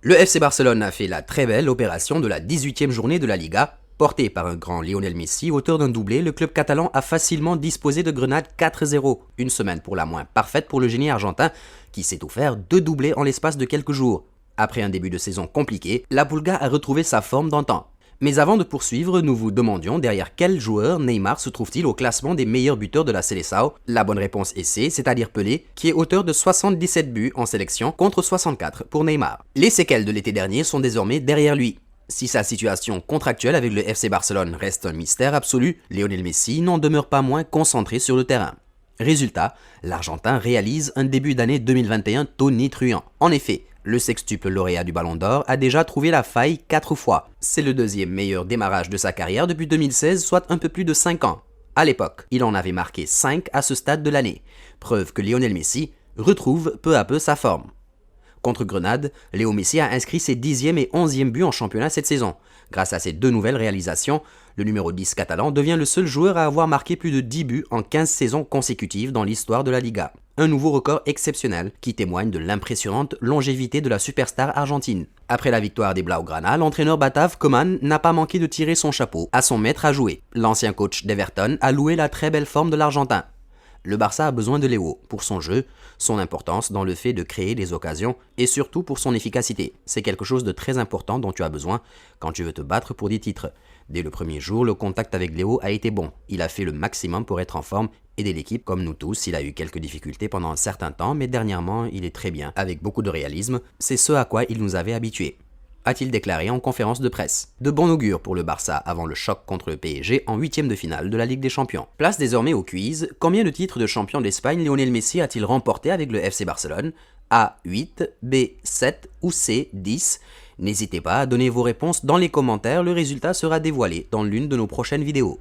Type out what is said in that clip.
Le FC Barcelone a fait la très belle opération de la 18e journée de la Liga. Porté par un grand Lionel Messi, auteur d'un doublé, le club catalan a facilement disposé de Grenade 4-0. Une semaine pour la moins parfaite pour le génie argentin, qui s'est offert 2 doublés en l'espace de quelques jours. Après un début de saison compliqué, la Pulga a retrouvé sa forme d'antan. Mais avant de poursuivre, nous vous demandions derrière quel joueur Neymar se trouve-t-il au classement des meilleurs buteurs de la Seleção. La bonne réponse est C, c'est-à-dire Pelé, qui est auteur de 77 buts en sélection contre 64 pour Neymar. Les séquelles de l'été dernier sont désormais derrière lui. Si sa situation contractuelle avec le FC Barcelone reste un mystère absolu, Lionel Messi n'en demeure pas moins concentré sur le terrain. Résultat, l'Argentin réalise un début d'année 2021 tonitruant. En effet, le sextuple lauréat du Ballon d'Or a déjà trouvé la faille 4 fois. C'est le deuxième meilleur démarrage de sa carrière depuis 2016, soit un peu plus de 5 ans. À l'époque, il en avait marqué 5 à ce stade de l'année, preuve que Lionel Messi retrouve peu à peu sa forme. Contre Grenade, Léo Messi a inscrit ses 10e et 11e buts en championnat cette saison. Grâce à ces deux nouvelles réalisations, le numéro 10 catalan devient le seul joueur à avoir marqué plus de 10 buts en 15 saisons consécutives dans l'histoire de la Liga. Un nouveau record exceptionnel qui témoigne de l'impressionnante longévité de la superstar argentine. Après la victoire des Blaugrana, l'entraîneur batave Koeman n'a pas manqué de tirer son chapeau à son maître à jouer. L'ancien coach d'Everton a loué la très belle forme de l'Argentin. Le Barça a besoin de Léo pour son jeu, son importance dans le fait de créer des occasions et surtout pour son efficacité. C'est quelque chose de très important dont tu as besoin quand tu veux te battre pour des titres. Dès le premier jour, le contact avec Léo a été bon. Il a fait le maximum pour être en forme, aider l'équipe comme nous tous. Il a eu quelques difficultés pendant un certain temps, mais dernièrement, il est très bien, avec beaucoup de réalisme. C'est ce à quoi il nous avait habitués, a-t-il déclaré en conférence de presse. De bon augure pour le Barça avant le choc contre le PSG en 8e de finale de la Ligue des Champions. Place désormais au quiz. Combien de titres de champion d'Espagne Lionel Messi a-t-il remporté avec le FC Barcelone? A 8, B 7 ou C 10? N'hésitez pas à donner vos réponses dans les commentaires, le résultat sera dévoilé dans l'une de nos prochaines vidéos.